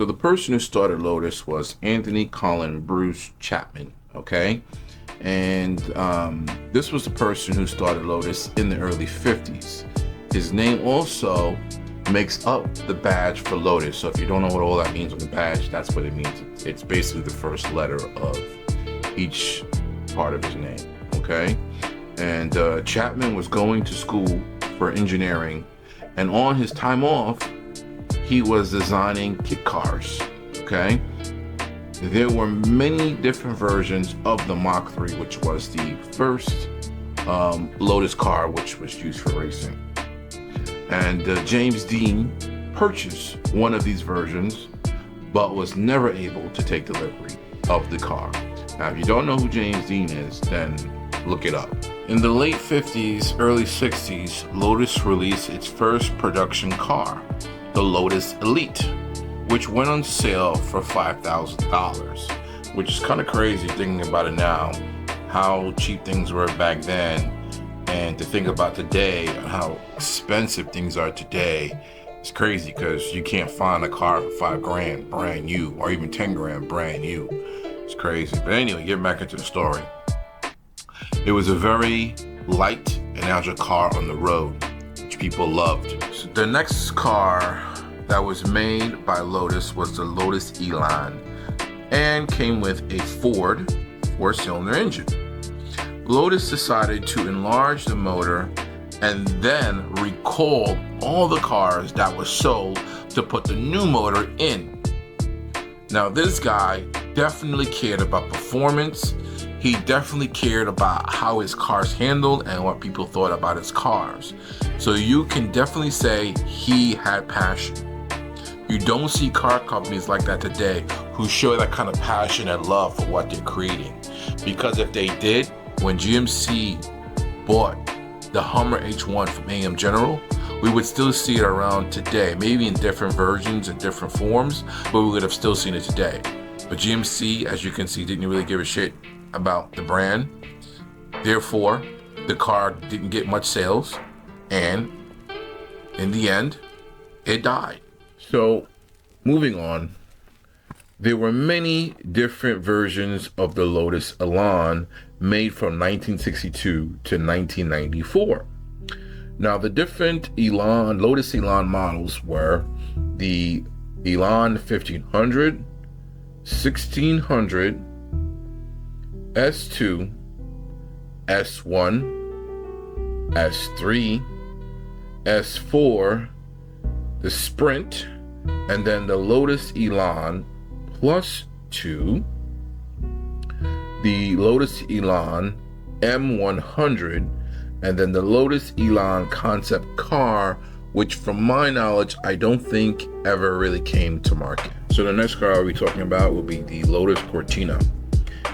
So the person who started Lotus was Anthony Colin Bruce Chapman, okay? And this was the person who started Lotus in the early 50s. His name also makes up the badge for Lotus. So if you don't know what all that means on the badge, that's what it means. It's basically the first letter of each part of his name, okay? And Chapman was going to school for engineering, and on his time off, he was designing kit cars, okay? There were many different versions of the Mach 3, which was the first Lotus car which was used for racing. And James Dean purchased one of these versions, but was never able to take delivery of the car. Now, if you don't know who James Dean is, then look it up. In the late 50s, early 60s, Lotus released its first production car, the Lotus Elite, which went on sale for $5,000, which is kind of crazy thinking about it now, how cheap things were back then, and to think about today, how expensive things are today. It's crazy because you can't find a car for $5,000 brand new, or even $10,000 brand new. It's crazy. But anyway, getting back into the story. It was a very light and agile car on the road, which people loved. So the next car that was made by Lotus was the Lotus Elan, and came with a Ford 4-cylinder engine. Lotus decided to enlarge the motor and then recalled all the cars that were sold to put the new motor in. Now, this guy definitely cared about performance. He definitely cared about how his cars handled and what people thought about his cars. So you can definitely say he had passion. You don't see car companies like that today who show that kind of passion and love for what they're creating. Because if they did, when GMC bought the Hummer H1 from AM General, we would still see it around today, maybe in different versions and different forms, but we would have still seen it today. But GMC, as you can see, didn't really give a shit about the brand. Therefore, the car didn't get much sales, and in the end, it died. So, moving on, there were many different versions of the Lotus Elan made from 1962 to 1994. Now, the different Lotus Elan models were the Elan 1500, 1600, S2, S1, S3, S4, the Sprint, and then the Lotus Elan Plus 2, the Lotus Elan M100, and then the Lotus Elan concept car, which from my knowledge, I don't think ever really came to market. So the next car we're talking about will be the Lotus Cortina.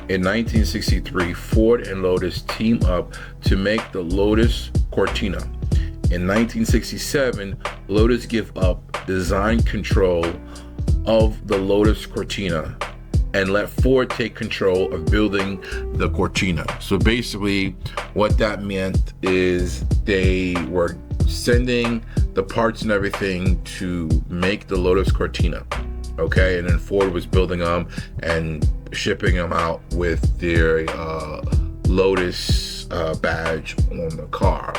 In 1963, Ford and Lotus teamed up to make the Lotus Cortina. In 1967, Lotus gave up design control of the Lotus Cortina and let Ford take control of building the Cortina. So basically, what that meant is they were sending the parts and everything to make the Lotus Cortina, okay? And then Ford was building them and shipping them out with their Lotus badge on the car.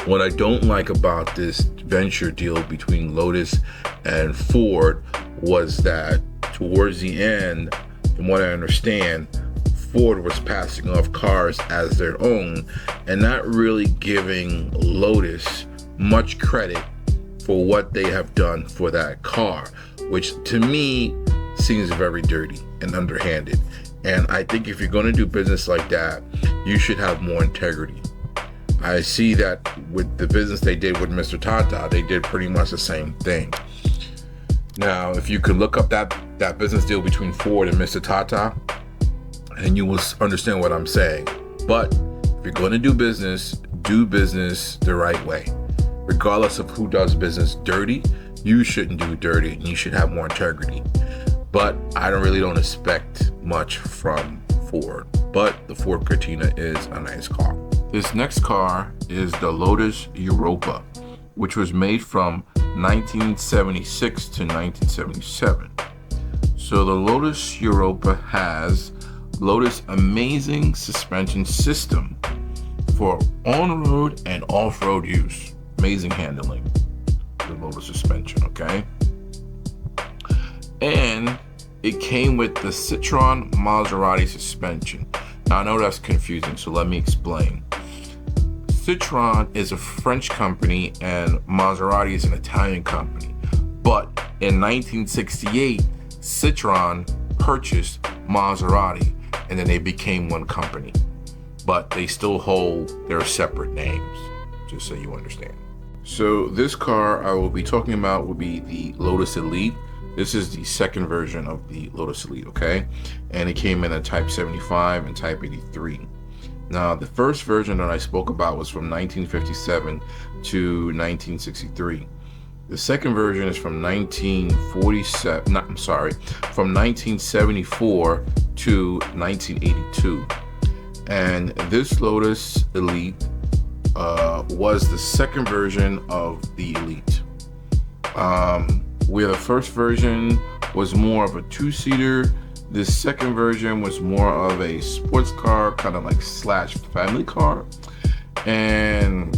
What I don't like about this venture deal between Lotus and Ford was that towards the end, from what I understand, Ford was passing off cars as their own and not really giving Lotus much credit for what they have done for that car, which to me seems very dirty and underhanded. And I think if you're going to do business like that, you should have more integrity. I see that with the business they did with Mr. Tata, they did pretty much the same thing. Now, if you could look up that business deal between Ford and Mr. Tata, and you will understand what I'm saying. But if you're going to do business the right way. Regardless of who does business dirty, you shouldn't do dirty, and you should have more integrity. But I don't expect much from Ford. But the Ford Cortina is a nice car. This next car is the Lotus Europa, which was made from 1976 to 1977. So the Lotus Europa has Lotus amazing suspension system for on-road and off-road use. Amazing handling, the Lotus suspension, okay? And it came with the Citroen Maserati suspension. Now I know that's confusing, so let me explain. Citroen is a French company and Maserati is an Italian company. But in 1968, Citroen purchased Maserati and then they became one company. But they still hold their separate names, just so you understand. So this car I will be talking about will be the Lotus Elite. This is the second version of the Lotus Elite, okay? And it came in a Type 75 and Type 83. Now, the first version that I spoke about was from 1957 to 1963. The second version is from 1974 to 1982. And this Lotus Elite was the second version of the Elite. Where the first version was more of a two-seater, this second version was more of a sports car, kind of like slash family car. And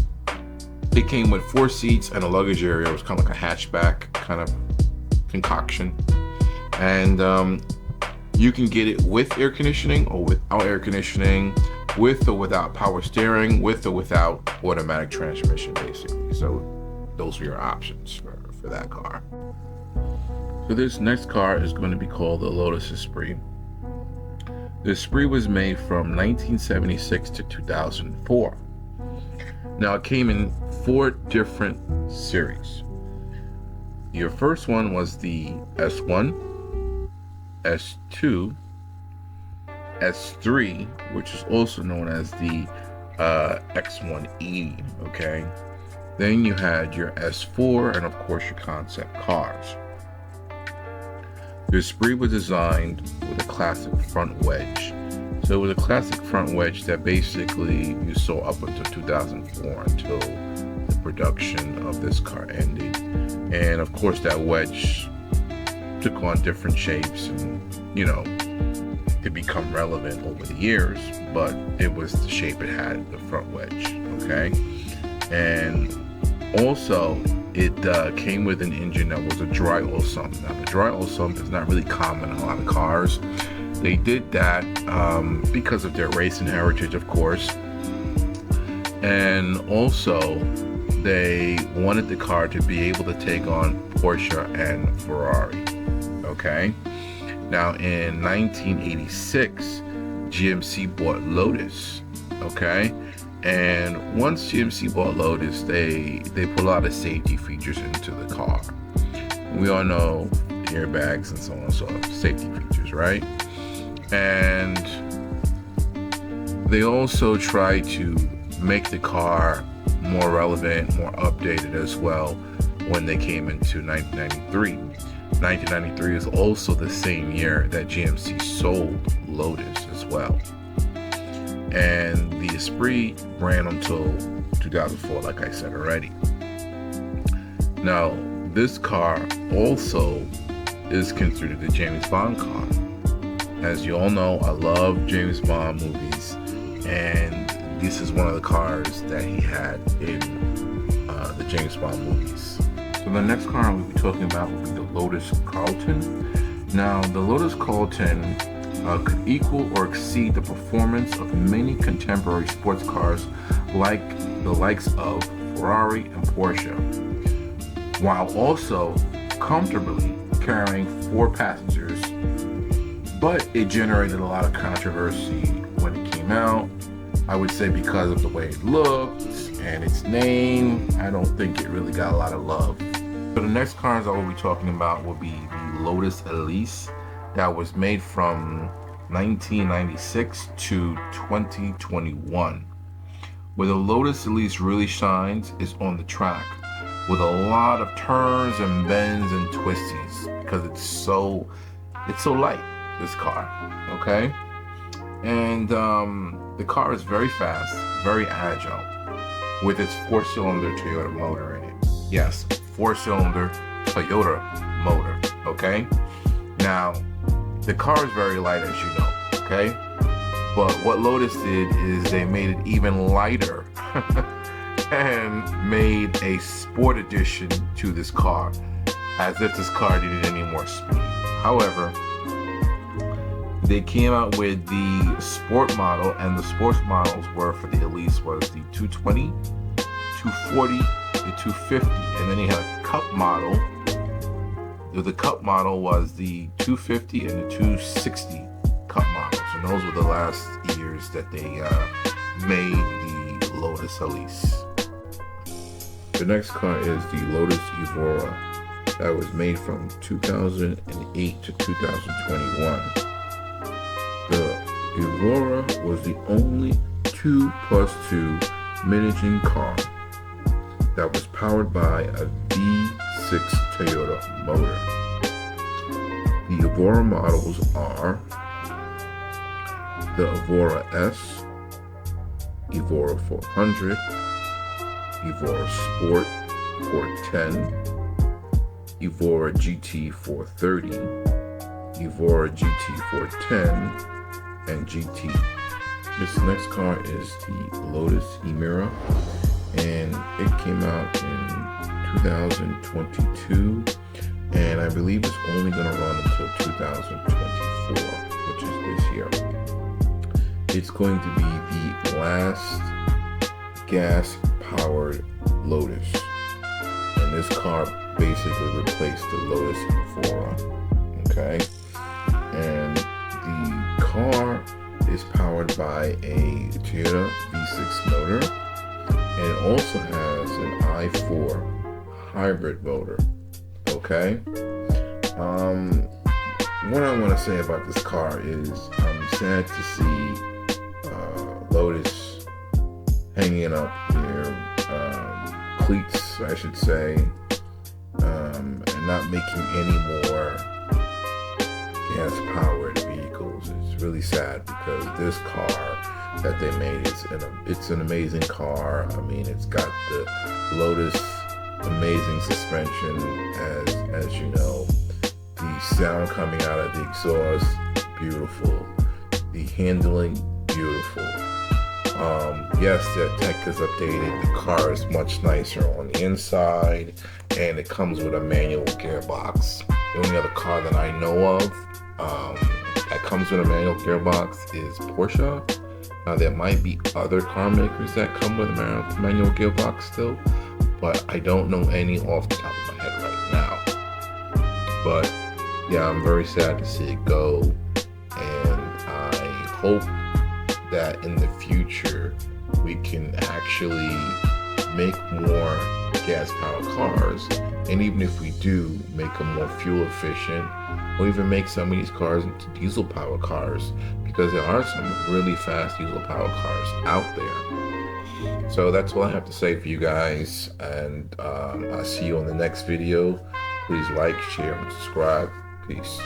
it came with 4 seats and a luggage area. It was kind of like a hatchback kind of concoction. And you can get it with air conditioning or without air conditioning, with or without power steering, with or without automatic transmission, basically. So those are your options for that car. So this next car is going to be called the Lotus Esprit. The Esprit was made from 1976 to 2004. Now it came in 4 different series. Your first one was the S1, S2, S3, which is also known as the X180, okay? Then you had your S4 and of course your concept cars. The Esprit was designed with a classic front wedge. So it was a classic front wedge that basically you saw up until 2004 until the production of this car ended. And of course that wedge took on different shapes and, you know, to become relevant over the years, but it was the shape it had, the front wedge, okay? And also, it came with an engine that was a dry oil sump. Now, the dry oil sump is not really common in a lot of cars. They did that because of their racing heritage, of course. And also, they wanted the car to be able to take on Porsche and Ferrari, okay? Now, in 1986, GMC bought Lotus, okay? And once GMC bought Lotus, they put a lot of safety features into the car. We all know airbags and so on, so safety features, right? And they also tried to make the car more relevant, more updated as well when they came into 1993. 1993 is also the same year that GMC sold Lotus as well. And the Esprit ran until 2004, like I said already. Now, this car also is considered a James Bond car. As you all know, I love James Bond movies, and this is one of the cars that he had in the James Bond movies. So the next car we'll be talking about will be the Lotus Carlton. Now, the Lotus Carlton could equal or exceed the performance of many contemporary sports cars like the likes of Ferrari and Porsche, while also comfortably carrying 4 passengers. But it generated a lot of controversy when it came out. I would say because of the way it looked and its name, I don't think it really got a lot of love. So the next cars I will be talking about will be the Lotus Elise, that was made from 1996 to 2021. Where the Lotus Elise really shines is on the track, with a lot of turns and bends and twisties, because it's so light, this car, okay? And the car is very fast, very agile, with its 4-cylinder Toyota motor in it. Yes, 4-cylinder Toyota motor, okay? Now, the car is very light, as you know, okay? But what Lotus did is they made it even lighter and made a sport edition to this car, as if this car needed any more speed. However, they came out with the sport model, and the sports models were for the elites was the 220, 240, the 250, and then you had a cup model. The cup model was the 250 and the 260 cup models, and those were the last years that they made the Lotus Elise. The next car is the Lotus Evora that was made from 2008 to 2021. The Evora was the only 2+2 mid-engine car that was powered by a V6 Toyota motor. The Evora models are the Evora S, Evora 400, Evora Sport 410, Evora GT 430, Evora GT 410, and GT. This next car is the Lotus Emira, and it came out in 2022, and I believe it's only going to run until 2024, which is this year. It's going to be the last gas-powered Lotus, and this car basically replaced the Lotus Evora, okay? And the car is powered by a Toyota V6 motor, and it also has an i4 hybrid motor, okay? What I want to say about this car is I'm sad to see Lotus hanging up their cleats, I should say, and not making any more gas-powered vehicles. It's really sad because this car that they made it's an amazing car. I mean, it's got the Lotus amazing suspension, as you know, the sound coming out of the exhaust, beautiful, the handling, beautiful. Yes, the tech is updated. The car is much nicer on the inside, and it comes with a manual gearbox. The only other car that I know of that comes with a manual gearbox is Porsche. Now, there might be other car makers that come with a manual gearbox still, but I don't know any off the top of my head right now. But yeah, I'm very sad to see it go, and I hope that in the future we can actually make more gas-powered cars, and even if we do, make them more fuel efficient, or even make some of these cars into diesel-powered cars, because there are some really fast diesel-powered cars out there. So that's all I have to say for you guys, and I'll see you on the next video. Please like, share, and subscribe. Peace.